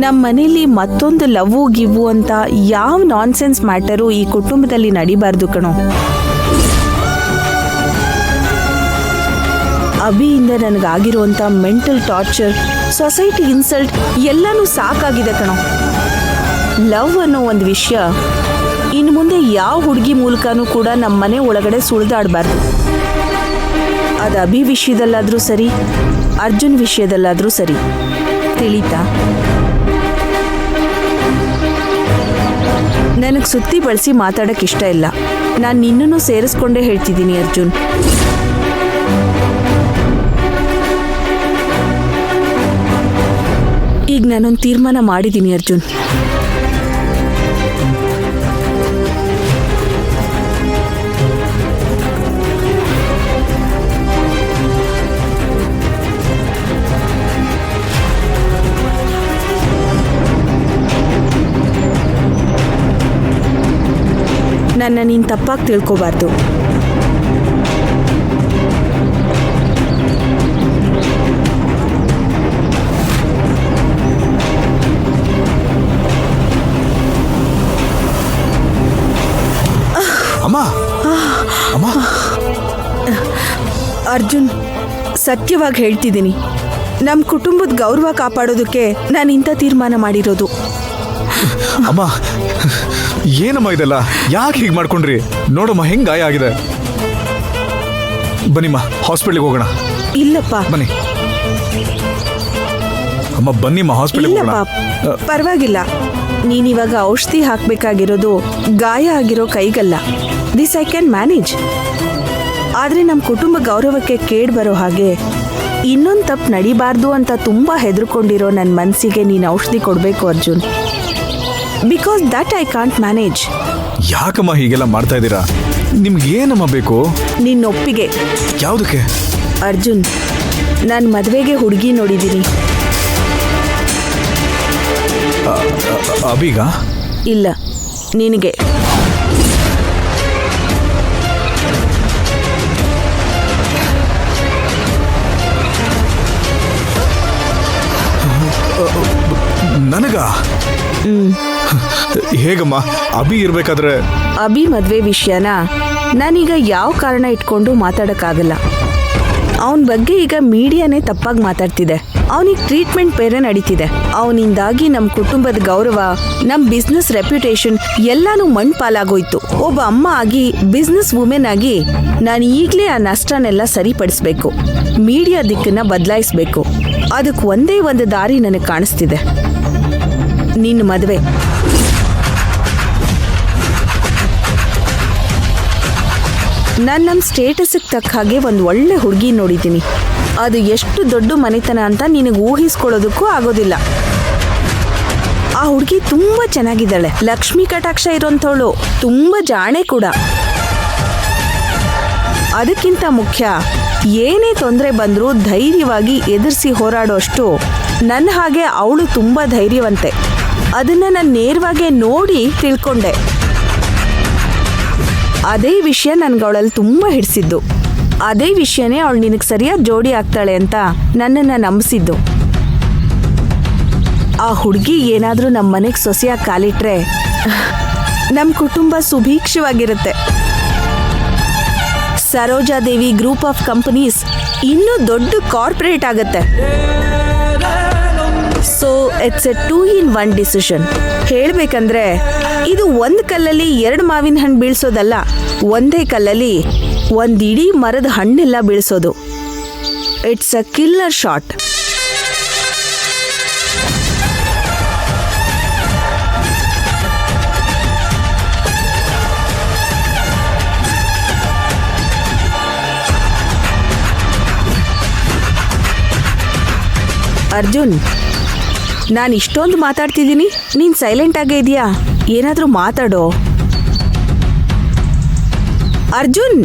ನಮ್ಮ ಮನೇಲಿ ಮತ್ತೊಂದು ಲವ್ ಗಿವ್ ಅಂತ ಯಾವ ನಾನ್ಸೆನ್ಸ್ ಮ್ಯಾಟರು ಈ ಕುಟುಂಬದಲ್ಲಿ ನಡಿಬಾರ್ದು ಕಣೋ. ಅಭಿಯಿಂದ ನನಗಾಗಿರುವಂಥ ಮೆಂಟಲ್ ಟಾರ್ಚರ್, ಸೊಸೈಟಿ ಇನ್ಸಲ್ಟ್ ಎಲ್ಲನೂ ಸಾಕಾಗಿದೆ ಕಣೋ. ಲವ್ ಅನ್ನೋ ಒಂದು ವಿಷಯ ಇನ್ನು ಮುಂದೆ ಯಾವ ಹುಡುಗಿ ಮೂಲಕನೂ ಕೂಡ ನಮ್ಮ ಮನೆ ಒಳಗಡೆ ಸುಳಿದಾಡಬಾರ್ದು. ಅದು ಅಭಿ ವಿಷಯದಲ್ಲಾದರೂ ಸರಿ, ಅರ್ಜುನ್ ವಿಷಯದಲ್ಲಾದರೂ ಸರಿ. ತಿಳಿತಾ? ನನಗೆ ಸುತ್ತಿ ಬಳಸಿ ಮಾತಾಡೋಕ್ಕೆ ಇಷ್ಟ ಇಲ್ಲ. ನಾನು ನಿನ್ನನ್ನು ಸೇರಿಸ್ಕೊಂಡೇ ಹೇಳ್ತಿದ್ದೀನಿ ಅರ್ಜುನ್. ಈಗ ನಾನೊಂದು ತೀರ್ಮಾನ ಮಾಡಿದ್ದೀನಿ ಅರ್ಜುನ್. ನನ್ನ ನೀನು ತಪ್ಪಾಗಿ ತಿಳ್ಕೋಬಾರ್ದು. ಅಮ್ಮ ಅಮ್ಮ ಅರ್ಜುನ್, ಸತ್ಯವಾಗಿ ಹೇಳ್ತಿದ್ದೀನಿ, ನಮ್ಮ ಕುಟುಂಬದ ಗೌರವ ಕಾಪಾಡೋದಕ್ಕೆ ನಾನು ಇಂಥ ತೀರ್ಮಾನ ಮಾಡಿರೋದು. ಅಮ್ಮ ಏನಮ್ಮ ಇದೆಲ್ಲ? ಯಾಕೆ ಹೀಗೆ ಮಾಡ್ಕೊಂಡ್ರಿ? ನೋಡಮ್ಮ ಹೆಂಗ್ ಗಾಯ ಆಗಿದೆ. ಬನ್ನಿಮ್ಮ, ಹಾಸ್ಪಿಟ್ಲಿಗೆ ಹೋಗೋಣ. ಇಲ್ಲಪ್ಪ. ಬನ್ನಿ ಅಮ್ಮ, ಬನ್ನಿಮ್ಮ, ಹಾಸ್ಪಿಟ್ಲಿಗೆ ಹೋಗೋಣ. ಪರವಾಗಿಲ್ಲ. ನೀನಿವಾಗ ಔಷಧಿ ಹಾಕಬೇಕಾಗಿರೋದು ಗಾಯ ಆಗಿರೋ ಕೈಗಲ್ಲ. This I can manage. ಆದರೆ ನಮ್ಮ ಕುಟುಂಬ ಗೌರವಕ್ಕೆ ಕೇಡ್ ಬರೋ ಹಾಗೆ ಇನ್ನೊಂದು ತಪ್ಪು ನಡಿಬಾರ್ದು ಅಂತ ತುಂಬ ಹೆದರ್ಕೊಂಡಿರೋ ನನ್ನ ಮನಸ್ಸಿಗೆ ನೀನು ಔಷಧಿ ಕೊಡಬೇಕು Arjun. Because that I can't manage. ಯಾಕಮ್ಮ ಹೀಗೆಲ್ಲ ಮಾಡ್ತಾ ಇದ್ದೀರಾ? ನಿಮ್ಗೆ ಏನಮ್ಮ ಬೇಕು? ನಿನ್ನ ಒಪ್ಪಿಗೆ. ಯಾವುದಕ್ಕೆ? ಅರ್ಜುನ್, ನಾನು ಮದುವೆಗೆ ಹುಡುಗಿ ನೋಡಿದ್ದೀನಿ. ಅಭಿಗ? ಇಲ್ಲ, ನಿನಗೆ. ನನಗ? ಹೇಗಮ್ಮ? ಅಭಿ ಇರ್ಬೇಕಾದ್ರೆ? ಅಭಿ ಮದುವೆ ವಿಷಯನ ನಾನೀಗ ಯಾವ ಕಾರಣ ಇಟ್ಕೊಂಡು ಮಾತಾಡೋಕ್ಕಾಗಲ್ಲ. ಅವನ ಬಗ್ಗೆ ಈಗ ಮೀಡಿಯಾನೇ ತಪ್ಪಾಗಿ ಮಾತಾಡ್ತಿದೆ. ಅವನಿಗೆ ಟ್ರೀಟ್ಮೆಂಟ್ ಬೇರೆ ನಡೀತಿದೆ. ಅವನಿಂದಾಗಿ ನಮ್ಮ ಕುಟುಂಬದ ಗೌರವ, ನಮ್ಮ ಬಿಸ್ನೆಸ್ ರೆಪ್ಯುಟೇಷನ್ ಎಲ್ಲಾನು ಮಣ್ಪಾಲಾಗೋಯ್ತು. ಒಬ್ಬ ಅಮ್ಮ ಆಗಿ, ಬಿಸ್ನೆಸ್ ವುಮೆನ್ ಆಗಿ ನಾನು ಈಗಲೇ ಆ ನಷ್ಟನೆಲ್ಲ ಸರಿಪಡಿಸ್ಬೇಕು. ಮೀಡಿಯಾ ದಿಕ್ಕನ್ನ ಬದಲಾಯಿಸ್ಬೇಕು. ಅದಕ್ಕೆ ಒಂದೇ ಒಂದು ದಾರಿ ನನಗೆ ಕಾಣಿಸ್ತಿದೆ, ನಿನ್ನ ಮದುವೆ. ನಾನು ನಮ್ಮ ಸ್ಟೇಟಸ್ಗೆ ತಕ್ಕ ಹಾಗೆ ಒಂದು ಒಳ್ಳೆ ಹುಡುಗಿ ನೋಡಿದ್ದೀನಿ. ಅದು ಎಷ್ಟು ದೊಡ್ಡ ಮನೆತನ ಅಂತ ನಿನಗೆ ಊಹಿಸ್ಕೊಳ್ಳೋದಕ್ಕೂ ಆಗೋದಿಲ್ಲ. ಆ ಹುಡುಗಿ ತುಂಬ ಚೆನ್ನಾಗಿದ್ದಾಳೆ, ಲಕ್ಷ್ಮೀ ಕಟಾಕ್ಷ ಇರೋಂಥವಳು, ತುಂಬ ಜಾಣೆ ಕೂಡ. ಅದಕ್ಕಿಂತ ಮುಖ್ಯ, ಏನೇ ತೊಂದರೆ ಬಂದರೂ ಧೈರ್ಯವಾಗಿ ಎದುರಿಸಿ ಹೋರಾಡೋಷ್ಟು ನನ್ನ ಹಾಗೆ ಅವಳು ತುಂಬ ಧೈರ್ಯವಂತೆ. ಅದನ್ನು ನಾನು ನೇರವಾಗಿ ನೋಡಿ ತಿಳ್ಕೊಂಡೆ. ಅದೇ ವಿಷಯ ನನಗೆ ಅವಳಲ್ಲಿ ತುಂಬ ಹಿಡಿಸಿದ್ದು. ಅದೇ ವಿಷಯನೇ ಅವಳು ನಿನಗೆ ಸರಿಯಾದ ಜೋಡಿ ಆಗ್ತಾಳೆ ಅಂತ ನನ್ನನ್ನು ನಂಬಿಸಿದ್ದು. ಆ ಹುಡುಗಿ ಏನಾದರೂ ನಮ್ಮ ಮನೆಗೆ ಸೊಸೆಯಾಗಿ ಕಾಲಿಟ್ರೆ ನಮ್ಮ ಕುಟುಂಬ ಸುಭೀಕ್ಷವಾಗಿರುತ್ತೆ. ಸರೋಜಾದೇವಿ ಗ್ರೂಪ್ ಆಫ್ ಕಂಪನೀಸ್ ಇನ್ನೂ ದೊಡ್ಡ ಕಾರ್ಪೊರೇಟ್ ಆಗುತ್ತೆ. So it's A 2-in-1 decision. ಹೇಳಬೇಕಂದ್ರೆ ಇದು ಒಂದು ಕಲ್ಲಲ್ಲಿ 2 ಮಾವಿನ ಹಣ್ಣು ಬೀಳ್ಸೋದಲ್ಲ, ಒಂದೇ ಕಲ್ಲಲ್ಲಿ ಒಂದು ಇಡೀ ಮರದ ಹಣ್ಣೆಲ್ಲ ಬೀಳ್ಸೋದು. It's a killer shot. Arjun, ನಾನು ಇಷ್ಟೊಂದು ಮಾತಾಡ್ತಿದ್ದೀನಿ, ನೀನು ಸೈಲೆಂಟ್ ಆಗೇ ಇದೆಯಾ? ಏನಾದರೂ ಮಾತಾಡೋ ಅರ್ಜುನ್.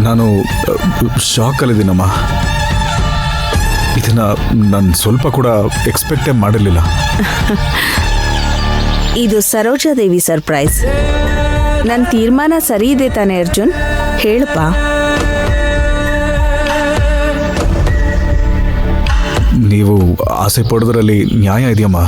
ನಾನು ಶಾಕಲ್ಲಿದ್ದೀನಮ್ಮ. ಇದನ್ನ ನಾನು ಸ್ವಲ್ಪ ಕೂಡ ಎಕ್ಸ್ಪೆಕ್ಟೇ ಮಾಡಿರಲಿಲ್ಲ. ಇದು ಸರೋಜಾದೇವಿ ಸರ್ಪ್ರೈಸ್. ನನ್ನ ತೀರ್ಮಾನ ಸರಿ ಇದೆ ತಾನೆ ಅರ್ಜುನ್? ಹೇಳಪ್ಪ. ನೀವು ಆಸೆ ಪಡೋದ್ರಲ್ಲಿ ನ್ಯಾಯ ಇದೆಯಮ್ಮ.